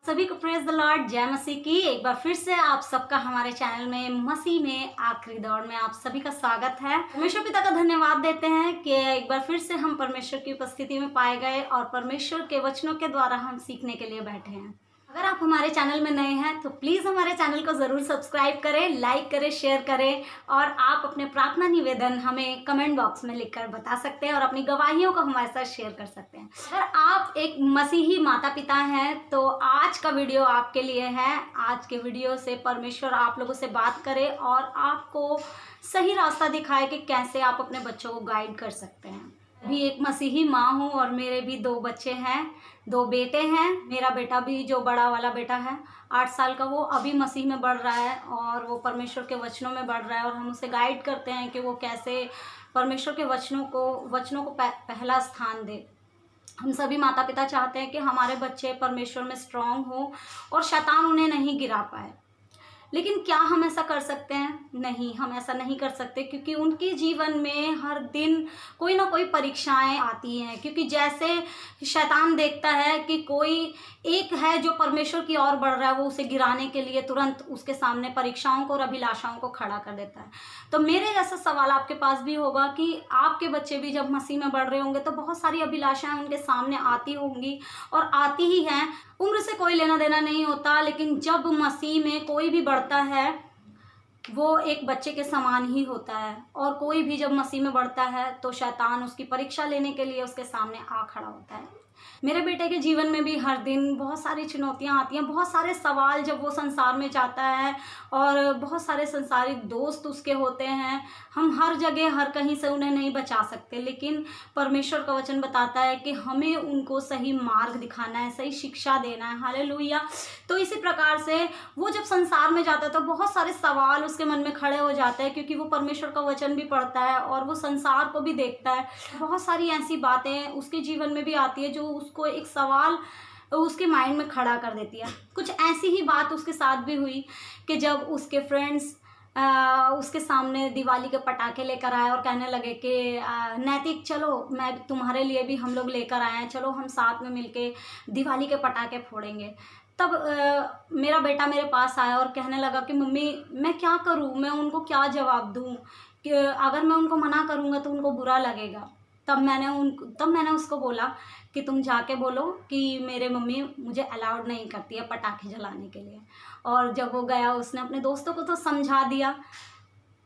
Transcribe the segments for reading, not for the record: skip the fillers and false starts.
सभी को praise the Lord, जय मसीह की। एक बार फिर से आप सबका हमारे चैनल में मसीह में आखिरी दौर में आप सभी का स्वागत है। परमेश्वर पिता का धन्यवाद देते हैं कि एक बार फिर से हम परमेश्वर की उपस्थिति में पाए गए और परमेश्वर के वचनों के द्वारा हम सीखने के लिए बैठे हैं। अगर आप हमारे चैनल में नए हैं तो प्लीज़ हमारे चैनल को ज़रूर सब्सक्राइब करें, लाइक करें, शेयर करें और आप अपने प्रार्थना निवेदन हमें कमेंट बॉक्स में लिखकर बता सकते हैं और अपनी गवाहियों को हमारे साथ शेयर कर सकते हैं। अगर आप एक मसीही माता पिता हैं तो आज का वीडियो आपके लिए है। आज के वीडियो से परमेश्वर आप लोगों से बात करे और आपको सही रास्ता दिखाए कि कैसे आप अपने बच्चों को गाइड कर सकते हैं। भी एक मसीही माँ हूँ और मेरे भी 2 बच्चे हैं, 2 बेटे हैं। मेरा बेटा भी जो बड़ा वाला बेटा है 8 साल का, वो अभी मसीह में बढ़ रहा है और वो परमेश्वर के वचनों में बढ़ रहा है और हम उसे गाइड करते हैं कि वो कैसे परमेश्वर के वचनों को पहला स्थान दे। हम सभी माता पिता चाहते हैं कि हमारे बच्चे परमेश्वर में स्ट्रांग हो और शैतान उन्हें नहीं गिरा पाए। लेकिन क्या हम ऐसा कर सकते हैं? नहीं, हम ऐसा नहीं कर सकते क्योंकि उनके जीवन में हर दिन कोई ना कोई परीक्षाएं आती हैं। क्योंकि जैसे शैतान देखता है कि कोई एक है जो परमेश्वर की ओर बढ़ रहा है, वो उसे गिराने के लिए तुरंत उसके सामने परीक्षाओं को और अभिलाषाओं को खड़ा कर देता है। तो मेरे जैसा सवाल आपके पास भी होगा कि आपके बच्चे भी जब मसीह में बढ़ रहे होंगे तो बहुत सारी अभिलाषाएं उनके सामने आती होंगी और आती ही हैं। उम्र से कोई लेना देना नहीं होता, लेकिन जब मसीह में कोई भी बढ़ता है वो एक बच्चे के समान ही होता है। और कोई भी जब मसीह में बढ़ता है तो शैतान उसकी परीक्षा लेने के लिए उसके सामने आ खड़ा होता है। मेरे बेटे के जीवन में भी हर दिन बहुत सारी चुनौतियां आती हैं, बहुत सारे सवाल जब वो संसार में जाता है और बहुत सारे संसारिक दोस्त उसके होते हैं। हम हर जगह हर कहीं से उन्हें नहीं बचा सकते, लेकिन परमेश्वर का वचन बताता है कि हमें उनको सही मार्ग दिखाना है, सही शिक्षा देना है। हालेलुया। तो इसी प्रकार से वो जब संसार में जाता है तो बहुत सारे सवाल उसके मन में खड़े हो जाते हैं, क्योंकि वो परमेश्वर का वचन भी पढ़ता है और वो संसार को भी देखता है। बहुत सारी ऐसी बातें उसके जीवन में भी आती है जो उसको एक सवाल उसके माइंड में खड़ा कर देती है। कुछ ऐसी ही बात उसके साथ भी हुई कि जब उसके फ्रेंड्स उसके सामने दिवाली के पटाखे लेकर आए और कहने लगे कि नैतिक, चलो मैं तुम्हारे लिए भी हम लोग लेकर आए हैं, चलो हम साथ में मिलके दिवाली के पटाखे फोड़ेंगे। तब मेरा बेटा मेरे पास आया और कहने लगा कि मम्मी मैं क्या करूँ, मैं उनको क्या जवाब दूँ कि अगर मैं उनको मना करूँगा तो उनको बुरा लगेगा। तब मैंने उसको बोला कि तुम जाके बोलो कि मेरे मम्मी मुझे अलाउड नहीं करती है पटाखे जलाने के लिए। और जब वो गया उसने अपने दोस्तों को तो समझा दिया,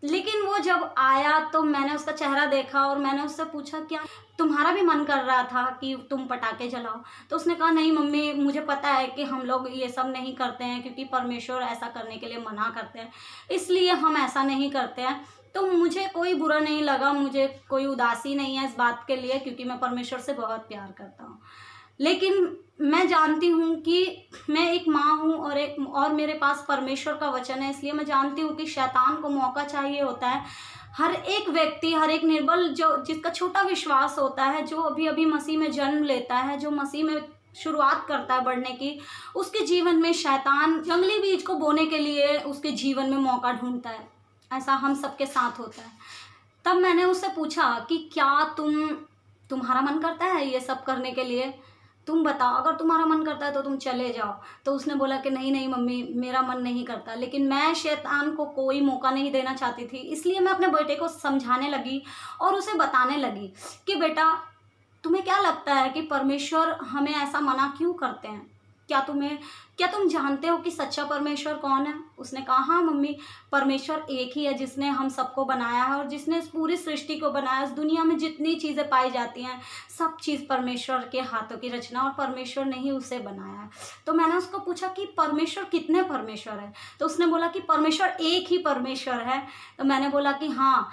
लेकिन वो जब आया तो मैंने उसका चेहरा देखा और मैंने उससे पूछा क्या तुम्हारा भी मन कर रहा था कि तुम पटाखे जलाओ? तो उसने कहा नहीं मम्मी, मुझे पता है कि हम लोग ये सब नहीं करते हैं क्योंकि परमेश्वर ऐसा करने के लिए मना करते हैं, इसलिए हम ऐसा नहीं करते हैं। तो मुझे कोई बुरा नहीं लगा, मुझे कोई उदासी नहीं है इस बात के लिए, क्योंकि मैं परमेश्वर से बहुत प्यार करता हूँ। लेकिन मैं जानती हूँ कि मैं एक माँ हूँ और मेरे पास परमेश्वर का वचन है, इसलिए मैं जानती हूँ कि शैतान को मौका चाहिए होता है। हर एक व्यक्ति, हर एक निर्बल जो जिसका छोटा विश्वास होता है, जो अभी अभी मसीह में जन्म लेता है, जो मसीह में शुरुआत करता है बढ़ने की, उसके जीवन में शैतान जंगली बीज को बोने के लिए उसके जीवन में मौका ढूंढता है। ऐसा हम सबके साथ होता है। तब मैंने उससे पूछा कि क्या तुम्हारा मन करता है ये सब करने के लिए? तुम बताओ, अगर तुम्हारा मन करता है तो तुम चले जाओ। तो उसने बोला कि नहीं नहीं मम्मी, मेरा मन नहीं करता। लेकिन मैं शैतान को कोई मौका नहीं देना चाहती थी, इसलिए मैं अपने बेटे को समझाने लगी और उसे बताने लगी कि बेटा तुम्हें क्या लगता है कि परमेश्वर हमें ऐसा मना क्यों करते हैं? क्या तुम जानते हो कि सच्चा परमेश्वर कौन है? उसने कहा हाँ मम्मी, परमेश्वर एक ही है जिसने हम सबको बनाया है और जिसने इस पूरी सृष्टि को बनाया। इस दुनिया में जितनी चीज़ें पाई जाती हैं सब चीज़ परमेश्वर के हाथों की रचना, और परमेश्वर ने ही उसे बनाया है। तो मैंने उसको पूछा कि परमेश्वर कितने परमेश्वर है? तो उसने बोला कि परमेश्वर एक ही परमेश्वर है। तो मैंने बोला कि हाँ,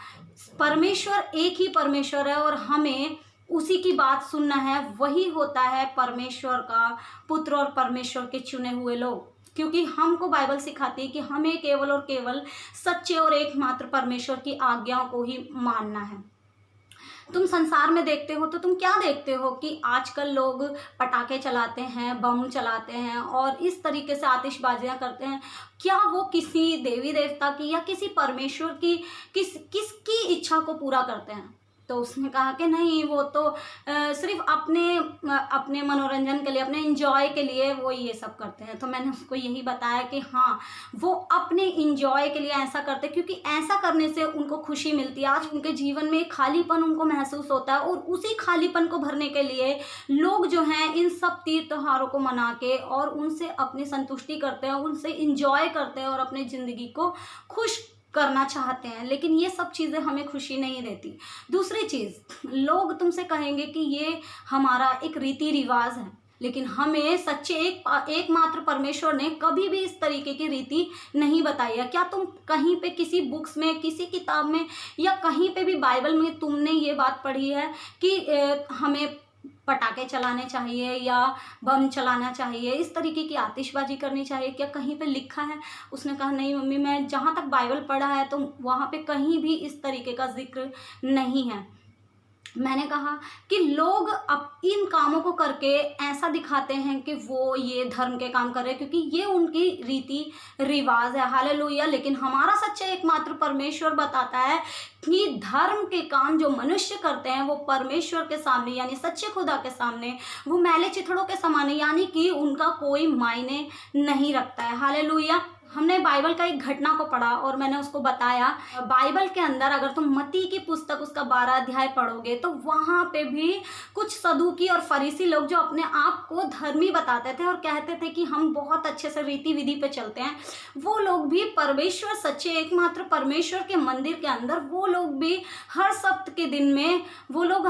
परमेश्वर एक ही परमेश्वर है और हमें उसी की बात सुनना है। वही होता है परमेश्वर का पुत्र और परमेश्वर के चुने हुए लोग, क्योंकि हमको बाइबल सिखाती है कि हमें केवल और केवल सच्चे और एकमात्र परमेश्वर की आज्ञाओं को ही मानना है। तुम संसार में देखते हो तो तुम क्या देखते हो कि आजकल लोग पटाखे चलाते हैं, बम चलाते हैं और इस तरीके से आतिशबाजियां करते हैं। क्या वो किसी देवी देवता की या किसी परमेश्वर की किसकी इच्छा को पूरा करते हैं? तो उसने कहा कि नहीं, वो तो सिर्फ अपने मनोरंजन के लिए, अपने इंजॉय के लिए वो ये सब करते हैं। तो मैंने उसको यही बताया कि हाँ, वो अपने इंजॉय के लिए ऐसा करते हैं, क्योंकि ऐसा करने से उनको खुशी मिलती है। आज उनके जीवन में खालीपन उनको महसूस होता है, और उसी खालीपन को भरने के लिए लोग जो हैं इन सब तीज त्योहारों को मना के और उनसे अपनी संतुष्टि करते हैं, उनसे इंजॉय करते हैं और अपनी ज़िंदगी को खुश करना चाहते हैं। लेकिन ये सब चीज़ें हमें खुशी नहीं देती। दूसरी चीज़, लोग तुमसे कहेंगे कि ये हमारा एक रीति रिवाज है, लेकिन हमें सच्चे एकमात्र परमेश्वर ने कभी भी इस तरीके की रीति नहीं बताई है। क्या तुम कहीं पे किसी बुक्स में, किसी किताब में या कहीं पे भी बाइबल में तुमने ये बात पढ़ी है कि हमें पटाखे चलाने चाहिए या बम चलाना चाहिए, इस तरीके की आतिशबाजी करनी चाहिए? क्या कहीं पे लिखा है? उसने कहा नहीं मम्मी, मैं जहाँ तक बाइबल पढ़ा है तो वहाँ पे कहीं भी इस तरीके का जिक्र नहीं है। मैंने कहा कि लोग अब इन कामों को करके ऐसा दिखाते हैं कि वो ये धर्म के काम कर रहे हैं, क्योंकि ये उनकी रीति रिवाज है। हालेलुया। लेकिन हमारा सच्चा एकमात्र परमेश्वर बताता है कि धर्म के काम जो मनुष्य करते हैं वो परमेश्वर के सामने, यानी सच्चे खुदा के सामने, वो मैले चिथड़ों के समान है, यानी कि उनका कोई मायने नहीं रखता है। हालेलुया। हमने बाइबल का एक घटना को पढ़ा और मैंने उसको बताया, बाइबल के अंदर अगर तुम मत्ती की पुस्तक उसका 12 अध्याय पढ़ोगे तो वहाँ पे भी कुछ सदूकी और फरीसी लोग जो अपने आप को धर्मी बताते थे और कहते थे कि हम बहुत अच्छे से रीति विधि पे चलते हैं, वो लोग भी परमेश्वर, सच्चे एकमात्र परमेश्वर के मंदिर के अंदर वो लोग भी हर सप्त के दिन में वो लोग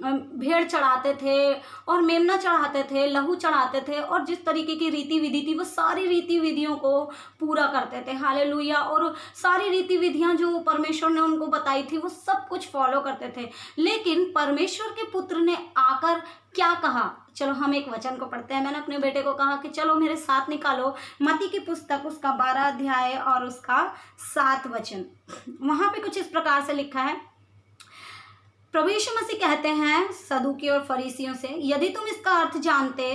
भेड़ चढ़ाते थे और मेमना चढ़ाते थे, लहू चढ़ाते थे, और जिस तरीके की रीति विधि थी वो सारी रीति विधियों को पूरा करते थे। हालेलुया। और सारी रीति विधियां जो परमेश्वर ने उनको बताई थी वो सब कुछ फॉलो करते थे। लेकिन परमेश्वर के पुत्र ने आकर क्या कहा? चलो हम एक वचन को पढ़ते हैं। मैंने अपने बेटे को कहा कि चलो मेरे साथ निकालो मत्ती की पुस्तक उसका 12 अध्याय और उसका 7 वचन। वहां पे कुछ इस प्रकार से लिखा है। प्रभु यीशु मसीह कहते हैं सदूकी और फरीसियों से, यदि तुम इसका अर्थ जानते,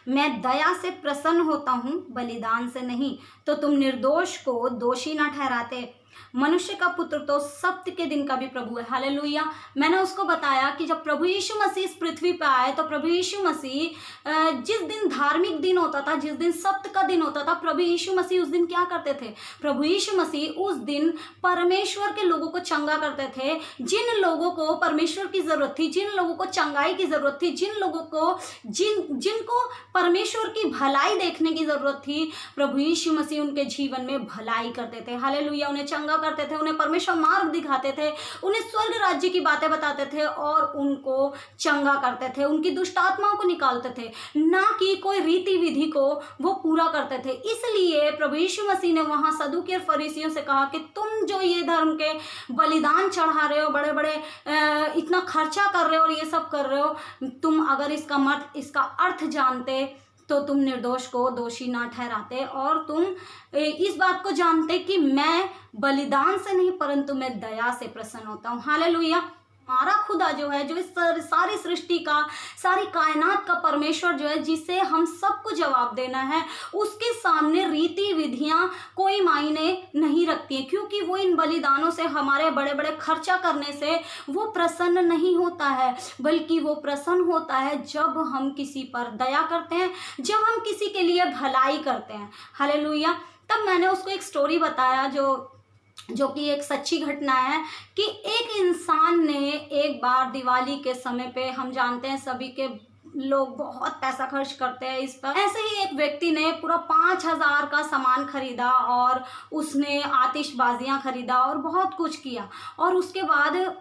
मैं दया से प्रसन्न होता हूँ बलिदान से नहीं, तो तुम निर्दोष को दोषी न ठहराते। मनुष्य का पुत्र तो सप्त के दिन का भी प्रभु है। हालेलुया। मैंने उसको बताया कि जब प्रभु यीशु मसीह इस पृथ्वी पे आए तो प्रभु यीशु मसीह जिस दिन धार्मिक दिन होता था, जिस दिन सप्त का दिन होता था, प्रभु यीशु मसीह उस दिन क्या करते थे? प्रभु यीशु मसीह उस दिन परमेश्वर के लोगों को चंगा करते थे। जिन लोगों को परमेश्वर की जरूरत थी, जिन लोगों को चंगाई की जरूरत थी, जिन लोगों को जिनको परमेश्वर की भलाई देखने की जरूरत थी, प्रभु यीशु मसीह उनके जीवन में भलाई करते थे। हालेलुया। उन्हें चंगा करते थे, उन्हें परमेश्वर मार्ग दिखाते थे, उन्हें स्वर्ग राज्य की बातें बताते थे और उनको चंगा करते थे, उनकी दुष्ट आत्माओं को निकालते थे, ना कि कोई रीति विधि को वो पूरा करते थे। इसलिए प्रभु यीशु मसीह ने वहां सदूकी और फरीसियों से कहा कि तुम जो ये धर्म के बलिदान चढ़ा रहे हो, बड़े बड़े इतना खर्चा कर रहे हो और ये सब कर रहे हो, तुम अगर इसका अर्थ जानते तो तुम निर्दोष को दोषी ना ठहराते, और तुम इस बात को जानते कि मैं बलिदान से नहीं परंतु मैं दया से प्रसन्न होता हूँ। हालेलुया। हमारा खुदा जो है, जो इस सारी सृष्टि का, सारी कायनात का परमेश्वर जो है, जिसे हम सबको जवाब देना है, उसके सामने रीति विधियां कोई मायने नहीं रखती हैं, क्योंकि वो इन बलिदानों से, हमारे बड़े बड़े खर्चा करने से वो प्रसन्न नहीं होता है, बल्कि वो प्रसन्न होता है जब हम किसी पर दया करते हैं, जब हम किसी के लिए भलाई करते हैं। हालेलुया। तब मैंने उसको एक स्टोरी बताया जो कि एक सच्ची घटना है कि एक इंसान ने एक बार दिवाली के समय पे, हम जानते हैं सभी के लोग बहुत पैसा खर्च करते हैं इस पर, ऐसे ही एक व्यक्ति ने पूरा 5000 का सामान खरीदा और उसने आतिशबाजियां खरीदा और बहुत कुछ किया, और उसके बाद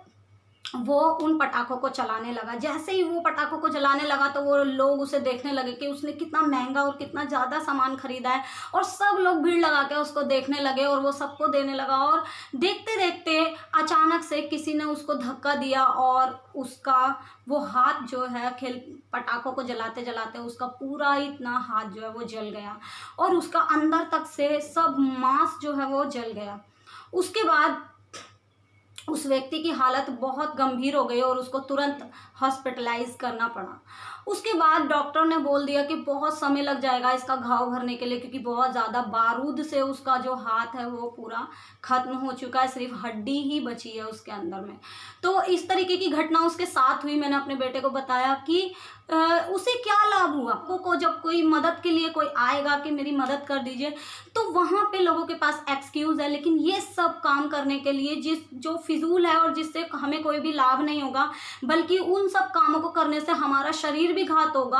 वो उन पटाखों को चलाने लगा। जैसे ही वो पटाखों को जलाने लगा तो वो लोग उसे देखने लगे कि उसने कितना महंगा और कितना ज़्यादा सामान खरीदा है, और सब लोग भीड़ लगा के उसको देखने लगे और वो सबको देने लगा। और देखते देखते अचानक से किसी ने उसको धक्का दिया और उसका वो हाथ जो है, पटाखों को जलाते जलाते उसका पूरा इतना हाथ जो है वो जल गया, और उसका अंदर तक से सब मांस जो है वो जल गया। उसके बाद उस व्यक्ति की हालत बहुत गंभीर हो गई और उसको तुरंत हॉस्पिटलाइज करना पड़ा। उसके बाद डॉक्टर ने बोल दिया कि बहुत समय लग जाएगा इसका घाव भरने के लिए, क्योंकि बहुत ज़्यादा बारूद से उसका जो हाथ है वो पूरा खत्म हो चुका है, सिर्फ हड्डी ही बची है उसके अंदर में। तो इस तरीके की घटना उसके साथ हुई। मैंने अपने बेटे को बताया कि उसे क्या लाभ हुआ। को जब कोई मदद के लिए कोई आएगा कि मेरी मदद कर दीजिए, तो वहाँ पे लोगों के पास एक्सक्यूज़ है, लेकिन ये सब काम करने के लिए जो फिजूल है और जिससे हमें कोई भी लाभ नहीं होगा, बल्कि उन सब कामों को करने से हमारा शरीर भी घात होगा,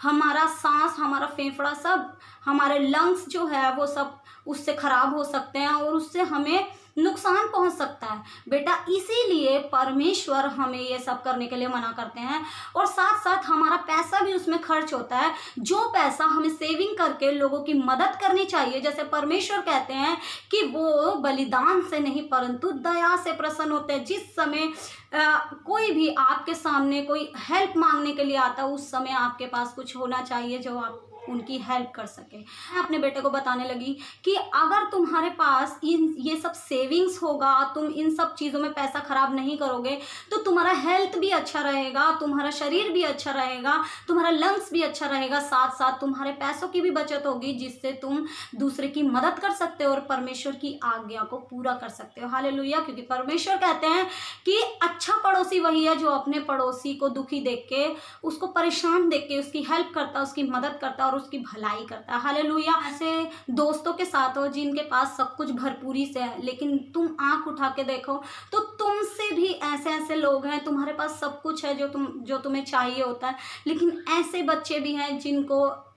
हमारा सांस, हमारा फेफड़ा, सब हमारे लंग्स जो है वो सब उससे खराब हो सकते हैं और उससे हमें नुकसान पहुंच सकता है बेटा। इसीलिए परमेश्वर हमें ये सब करने के लिए मना करते हैं, और साथ साथ हमारा पैसा भी उसमें खर्च होता है। जो पैसा हमें सेविंग करके लोगों की मदद करनी चाहिए, जैसे परमेश्वर कहते हैं कि वो बलिदान से नहीं परंतु दया से प्रसन्न होते हैं। जिस समय कोई भी आपके सामने कोई हेल्प मांगने के लिए आता है, उस समय आपके पास कुछ होना चाहिए जो आप उनकी हेल्प कर सके। मैं अपने बेटे को बताने लगी कि अगर तुम्हारे पास ये सब सेविंग्स होगा, तुम इन सब चीज़ों में पैसा खराब नहीं करोगे, तो तुम्हारा हेल्थ भी अच्छा रहेगा, तुम्हारा शरीर भी अच्छा रहेगा, तुम्हारा लंग्स भी अच्छा रहेगा, साथ साथ तुम्हारे पैसों की भी बचत होगी, जिससे तुम दूसरे की मदद कर सकते हो और परमेश्वर की आज्ञा को पूरा कर सकते हो। हालेलुया। क्योंकि परमेश्वर कहते हैं कि अच्छा पड़ोसी वही है जो अपने पड़ोसी को दुखी देख के, उसको परेशान देख के उसकी हेल्प करता है, उसकी मदद करता है और उसकी भलाई करता है। हालेलुया। ऐसे दोस्तों के साथ हो जिनके पास सब कुछ भरपूरी से है, लेकिन तुम आंख उठा के देखो तो तुमसे भी ऐसे लोग हैं, तुम्हारे पास सब कुछ है जो तुम्हें चाहिए होता है, लेकिन ऐसे बच्चे भी हैं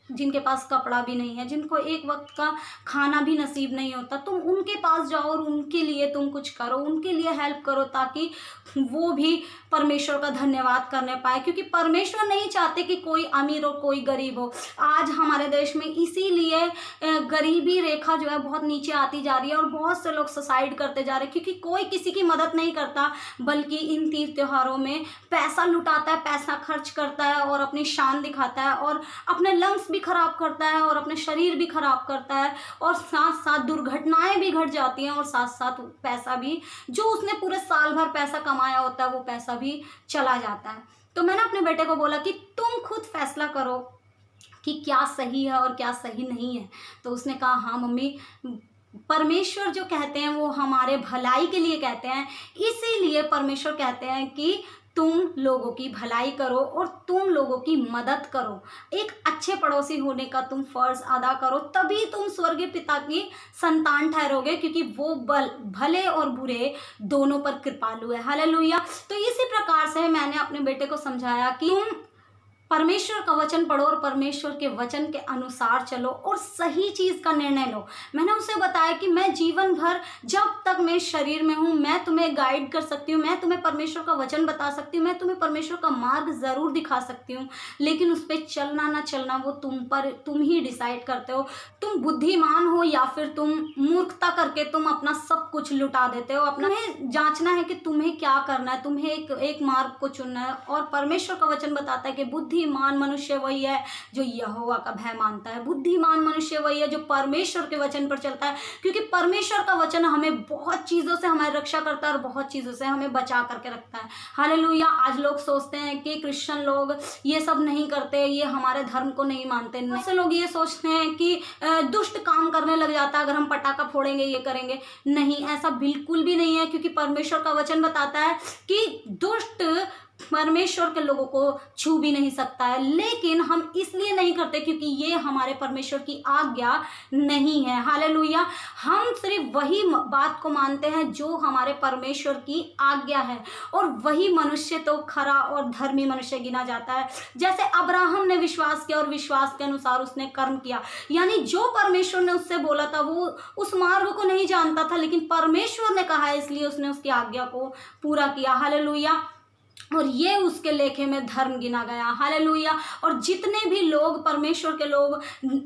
जिनके पास कपड़ा भी नहीं है, जिनको एक वक्त का खाना भी नसीब नहीं होता। तुम उनके पास जाओ और उनके लिए तुम कुछ करो, उनके लिए हेल्प करो, ताकि वो भी परमेश्वर का धन्यवाद करने पाए। क्योंकि परमेश्वर नहीं चाहते कि कोई अमीर हो कोई गरीब हो। आज हमारे देश में इसीलिए गरीबी रेखा जो है बहुत नीचे आती जा रही है और बहुत से लोग सुसाइड करते जा रहे हैं, क्योंकि कोई किसी की मदद नहीं करता, बल्कि इन तीज त्योहारों में पैसा लुटाता है, पैसा खर्च करता है और अपनी शान दिखाता है और अपने लंग्स भी खराब करता है और अपने शरीर भी खराब करता है, और साथ साथ दुर्घटनाएं भी घट जाती हैं, और साथ साथ पैसा भी जो उसने पूरे साल भर पैसा कमाया होता है वो पैसा भी चला जाता है। तो मैंने अपने बेटे को बोला कि तुम खुद फैसला करो कि क्या सही है और क्या सही नहीं है। तो उसने कहा हाँ मम्मी, परमेश्वर जो कहते हैं वो हमारे भलाई के लिए कहते हैं, इसीलिए परमेश्वर कहते हैं कि तुम लोगों की भलाई करो और तुम लोगों की मदद करो, एक अच्छे पड़ोसी होने का तुम फर्ज अदा करो, तभी तुम स्वर्गीय पिता की संतान ठहरोगे, क्योंकि वो भले और बुरे दोनों पर कृपालु है। हालेलुया। तो इसी प्रकार से मैंने अपने बेटे को समझाया कि तुम परमेश्वर का वचन पढ़ो और परमेश्वर के वचन के अनुसार चलो और सही चीज़ का निर्णय लो। मैंने उसे बताया कि मैं जीवन भर जब तक मैं शरीर में हूँ मैं तुम्हें गाइड कर सकती हूँ, मैं तुम्हें परमेश्वर का वचन बता सकती हूँ, मैं तुम्हें परमेश्वर का मार्ग ज़रूर दिखा सकती हूँ, लेकिन उस पर चलना ना चलना वो तुम ही डिसाइड करते हो। तुम बुद्धिमान हो या फिर तुम मूर्खता करके तुम अपना सब कुछ लुटा देते हो। तुम्हें जांचना है कि तुम्हें क्या करना है, तुम्हें एक मार्ग को चुनना है। और परमेश्वर का वचन बताता है कि बुद्धिमान मनुष्य वही है जो यहोवा का भय मानता है, बुद्धिमान मनुष्य वही है जो परमेश्वर के वचन पर चलता है, क्योंकि परमेश्वर का वचन हमें बहुत चीज़ों से हमारी रक्षा करता है और बहुत चीज़ों से हमें बचा करके रखता है। हालेलुया। आज लोग सोचते हैं कि क्रिश्चियन लोग ये सब नहीं करते, ये हमारे धर्म को नहीं मानते। ऐसे लोग ये सोचते हैं कि दुष्ट काम करने लग जाता है अगर हम पटाखा फोड़ेंगे, ये करेंगे। नहीं, ऐसा बिल्कुल भी नहीं है, क्योंकि परमेश्वर का वचन बताता है कि दुष्ट परमेश्वर के लोगों को छू भी नहीं सकता है, लेकिन हम इसलिए नहीं करते क्योंकि ये हमारे परमेश्वर की आज्ञा नहीं है। हालेलुया। हम सिर्फ वही बात को मानते हैं जो हमारे परमेश्वर की आज्ञा है, और वही मनुष्य तो खरा और धर्मी मनुष्य गिना जाता है। जैसे अब्राहम ने विश्वास किया और विश्वास के अनुसार उसने कर्म किया, यानी जो परमेश्वर ने उससे बोला था वो उस मार्ग को नहीं जानता था, लेकिन परमेश्वर ने कहा है इसलिए उसने उसकी आज्ञा को पूरा किया। हालेलुया। और ये उसके लेखे में धर्म गिना गया। हालेलुया। और जितने भी लोग परमेश्वर के लोग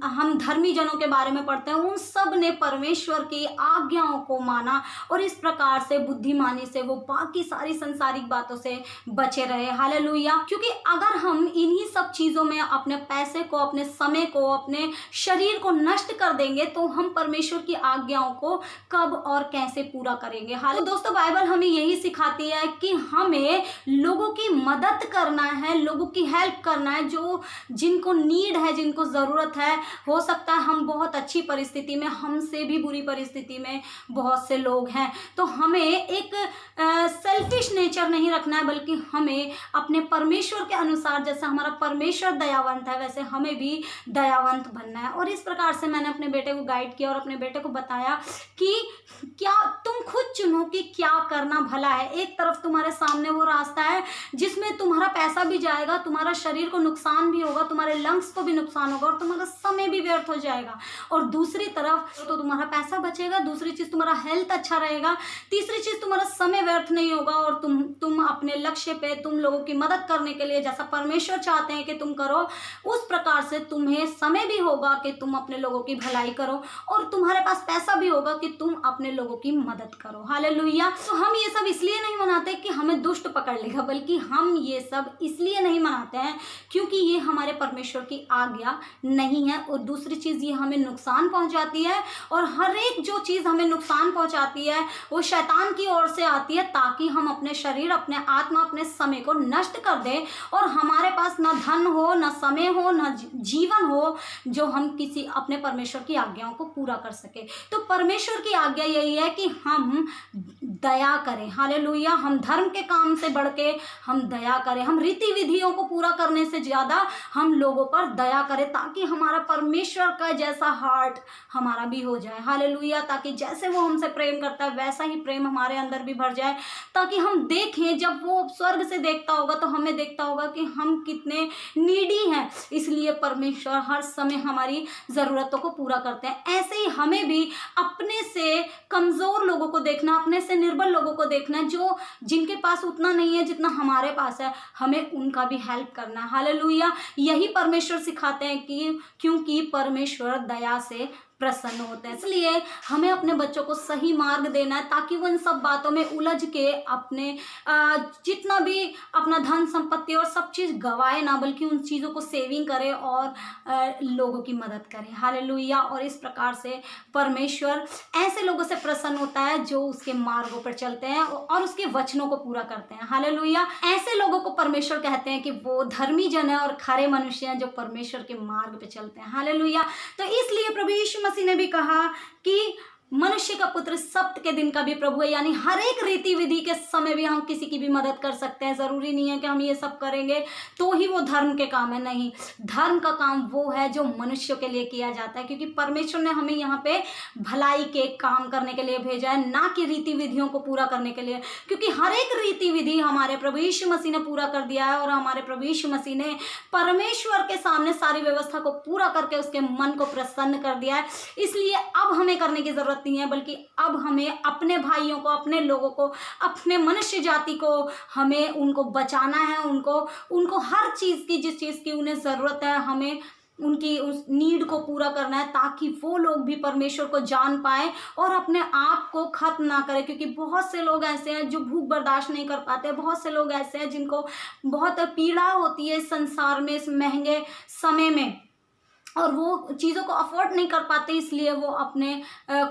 हम धर्मी जनों के बारे में पढ़ते हैं, उन सब ने परमेश्वर की आज्ञाओं को माना और इस प्रकार से बुद्धिमानी से वो बाकी सारी संसारिक बातों से बचे रहे। हालेलुया। क्योंकि अगर हम इन्हीं सब चीज़ों में अपने पैसे को, अपने समय को, अपने शरीर को नष्ट कर देंगे तो हम परमेश्वर की आज्ञाओं को कब और कैसे पूरा करेंगे। हालेलुया। दोस्तों, बाइबल हमें यही सिखाती है कि हमें लोगों की मदद करना है, लोगों की हेल्प करना है, जो जिनको नीड है, जिनको ज़रूरत है। हो सकता है हम बहुत अच्छी परिस्थिति में, हमसे भी बुरी परिस्थिति में बहुत से लोग हैं, तो हमें एक सेल्फिश नेचर नहीं रखना है, बल्कि हमें अपने परमेश्वर के अनुसार, जैसा हमारा परमेश्वर दयावंत है वैसे हमें भी दयावंत बनना है। और इस प्रकार से मैंने अपने बेटे को गाइड किया और अपने बेटे को बताया कि क्या तुम खुद चुनो कि क्या करना भला है। एक तरफ तुम्हारे सामने वो रास्ता है जिसमें तुम्हारा पैसा भी जाएगा, तुम्हारा शरीर को नुकसान भी होगा, तुम्हारे लंग्स को भी नुकसान होगा और तुम्हारा समय भी व्यर्थ हो जाएगा। और दूसरी तरफ तो तुम्हारा पैसा बचेगा, दूसरी चीज़ तुम्हारा हेल्थ अच्छा रहेगा, तीसरी चीज़ तुम्हारा समय व्यर्थ नहीं होगा और तुम अपने लक्ष्य पे, तुम लोगों की मदद करने के लिए जैसा परमेश्वर चाहते हैं कि तुम करो, उस प्रकार से तुम्हें समय भी होगा कि तुम अपने लोगों की भलाई करो और तुम्हारे पास पैसा भी होगा कि तुम अपने लोगों की मदद करो। हालेलुया। तो हम ये सब इसलिए नहीं मनाते कि हमें दुष्ट पकड़ लेगा, बल्कि हम ये सब इसलिए नहीं मनाते हैं क्योंकि ये हमारे परमेश्वर की आज्ञा नहीं है। और दूसरी चीज़, ये हमें नुकसान पहुंचाती है और हर एक जो चीज़ हमें नुकसान पहुंचाती है वो शैतान की ओर से आती है, ताकि हम अपने शरीर, अपने आत्मा, अपने समय को नष्ट कर दें और हमारे पास ना धन हो, ना समय हो, ना जीवन हो जो हम किसी अपने परमेश्वर की आज्ञाओं को पूरा कर सके। तो परमेश्वर की आज्ञा यही है कि हम दया करें। हालेलुया। हम धर्म के काम से बढ़ के हम दया करें, हम रीति विधियों को पूरा करने से ज़्यादा हम लोगों पर दया करें, ताकि हमारा परमेश्वर का जैसा हार्ट हमारा भी हो जाए। हालेलुया। ताकि जैसे वो हमसे प्रेम करता है वैसा ही प्रेम हमारे अंदर भी भर जाए, ताकि हम देखें, जब वो स्वर्ग से देखता होगा तो हमें देखता होगा कि हम कितने नीडी हैं। इसलिए परमेश्वर हर समय हमारी ज़रूरतों को पूरा करते हैं। ऐसे ही हमें भी अपने से कमज़ोर लोगों को देखना, अपने से निर्बल लोगों को देखना, जो जिनके पास उतना नहीं है जितना हमारे पास है, हमें उनका भी हेल्प करना है। हालेलुया। यही परमेश्वर सिखाते हैं कि क्योंकि परमेश्वर दया से प्रसन्न होते हैं। इसलिए हमें अपने बच्चों को सही मार्ग देना है, ताकि वो इन सब बातों में उलझ के अपने जितना भी अपना धन संपत्ति और सब चीज़ गवाए ना, बल्कि उन चीज़ों को सेविंग करे और लोगों की मदद करे। हालेलुया। और इस प्रकार से परमेश्वर ऐसे लोगों से प्रसन्न होता है जो उसके मार्गों पर चलते हैं और उसके वचनों को पूरा करते हैं। हालेलुया। ऐसे लोगों को परमेश्वर कहते हैं कि वो धर्मी जन है और खरे मनुष्य हैं जो परमेश्वर के मार्ग पे चलते हैं। हालेलुया। तो इसलिए प्रभु यीशु मसीह ने भी कहा कि मनुष्य का पुत्र सप्त के दिन का भी प्रभु है, यानी हर एक रीति विधि के समय भी हम किसी की भी मदद कर सकते हैं। ज़रूरी नहीं है कि हम ये सब करेंगे तो ही वो धर्म के काम है, नहीं। धर्म का काम वो है जो मनुष्यों के लिए किया जाता है, क्योंकि परमेश्वर ने हमें यहाँ पे भलाई के काम करने के लिए भेजा है, ना कि रीति विधियों को पूरा करने के लिए। क्योंकि हर एक रीति विधि हमारे प्रभु यीशु मसीह ने पूरा कर दिया है और हमारे प्रभु यीशु मसीह ने परमेश्वर के सामने सारी व्यवस्था को पूरा करके उसके मन को प्रसन्न कर दिया है। इसलिए अब हमें करने की ज़रूरत नहीं है, बल्कि अब हमें अपने भाइयों को, अपने लोगों को, अपने मनुष्य जाति को हमें उनको बचाना है। उनको हर चीज़ की, जिस चीज़ की उन्हें ज़रूरत है, हमें उनकी उस नीड को पूरा करना है, ताकि वो लोग भी परमेश्वर को जान पाए और अपने आप को खत्म ना करें। क्योंकि बहुत से लोग ऐसे हैं जो भूख बर्दाश्त नहीं कर पाते, बहुत से लोग ऐसे हैं जिनको बहुत पीड़ा होती है इस संसार में, इस महंगे समय में, और वो चीज़ों को अफोर्ड नहीं कर पाते, इसलिए वो अपने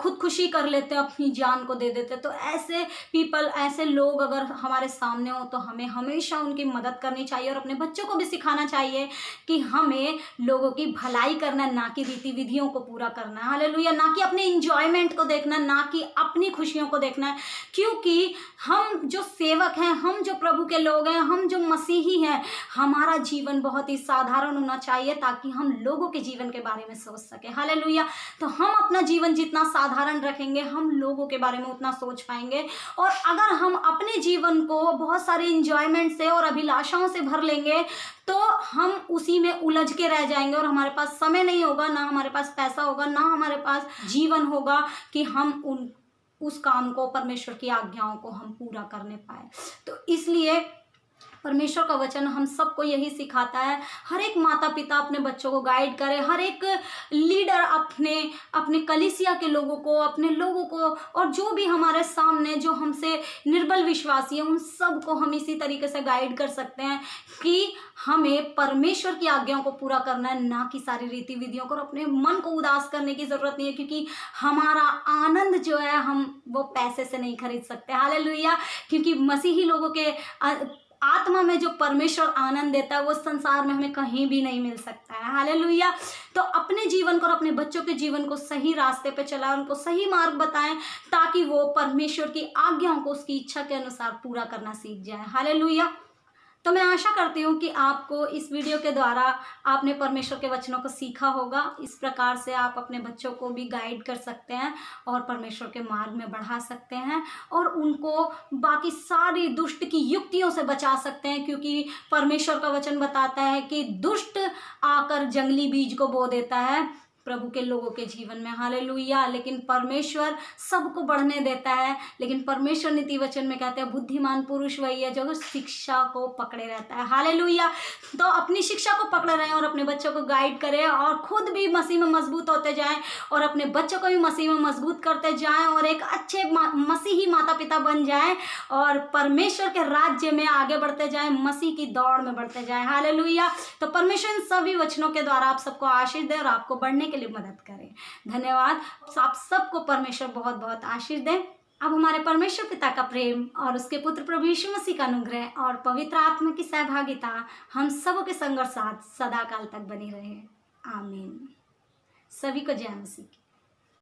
खुदकुशी कर लेते हैं, अपनी जान को दे देते हैं। तो ऐसे पीपल, ऐसे लोग अगर हमारे सामने हो तो हमें हमेशा उनकी मदद करनी चाहिए और अपने बच्चों को भी सिखाना चाहिए कि हमें लोगों की भलाई करना है, ना कि रीति विधियों को पूरा करना है। हालेलुया। ना कि अपने इंजॉयमेंट को देखना, ना कि अपनी खुशियों को देखना है। क्योंकि हम जो सेवक हैं, हम जो प्रभु के लोग हैं, हम जो मसीही हैं, हमारा जीवन बहुत ही साधारण होना चाहिए, ताकि हम लोगों के जीवन के बारे में सोच सके। हालेलुया। तो हम अपना जीवन जितना साधारण रखेंगे, हम लोगों के बारे में उतना सोच पाएंगे। और अगर हम अपने जीवन को बहुत सारे इंजॉयमेंट से और अभिलाषाओं से भर लेंगे तो हम उसी में उलझ के रह जाएंगे और हमारे पास समय नहीं होगा, ना हमारे पास पैसा होगा, ना हमारे पास जीवन होगा कि हम उस काम को, परमेश्वर की आज्ञाओं को हम पूरा करने पाए। तो इसलिए परमेश्वर का वचन हम सबको यही सिखाता है। हर एक माता पिता अपने बच्चों को गाइड करे, हर एक लीडर अपने कलीसिया के लोगों को, अपने लोगों को, और जो भी हमारे सामने जो हमसे निर्बल विश्वासी है, उन सब को हम इसी तरीके से गाइड कर सकते हैं कि हमें परमेश्वर की आज्ञाओं को पूरा करना है, ना कि सारी रीति विधियों को। और अपने मन को उदास करने की ज़रूरत नहीं है, क्योंकि हमारा आनंद जो है हम वो पैसे से नहीं खरीद सकते। हालेलुया। क्योंकि मसीही लोगों के आत्मा में जो परमेश्वर आनंद देता है वो संसार में हमें कहीं भी नहीं मिल सकता है। हालेलुया। तो अपने जीवन को और अपने बच्चों के जीवन को सही रास्ते पे चलाएं, उनको सही मार्ग बताएं, ताकि वो परमेश्वर की आज्ञाओं को उसकी इच्छा के अनुसार पूरा करना सीख जाए। हालेलुया। तो मैं आशा करती हूँ कि आपको इस वीडियो के द्वारा आपने परमेश्वर के वचनों को सीखा होगा। इस प्रकार से आप अपने बच्चों को भी गाइड कर सकते हैं और परमेश्वर के मार्ग में बढ़ा सकते हैं और उनको बाकी सारी दुष्ट की युक्तियों से बचा सकते हैं, क्योंकि परमेश्वर का वचन बताता है कि दुष्ट आकर जंगली बीज को बो देता है प्रभु के लोगों के जीवन में। हालेलुया। लेकिन परमेश्वर सबको बढ़ने देता है। लेकिन परमेश्वर नीति वचन में कहते हैं बुद्धिमान पुरुष वही है जो शिक्षा को पकड़े रहता है। हालेलुया। तो अपनी शिक्षा को पकड़े रहें और अपने बच्चों को गाइड करें और खुद भी मसीह में मजबूत होते जाएं और अपने बच्चों को भी मसीह में मजबूत करते जाएं और एक अच्छे मसीही माता पिता बन जाएं और परमेश्वर के राज्य में आगे बढ़ते जाएं, मसीह की दौड़ में बढ़ते जाएं। हालेलुया। तो परमेश्वर इन सभी वचनों के द्वारा आप सबको आशीष दे और आपको बढ़ने के लिए मदद करें। धन्यवाद। आप सबको परमेश्वर बहुत बहुत आशीष दे। अब हमारे परमेश्वर पिता का प्रेम और उसके पुत्र प्रभु यीशु मसीह का अनुग्रह और पवित्र आत्मा की सहभागिता हम सबों के संग और साथ सदा काल तक बनी रहे। आमीन। सभी को जय मसीह।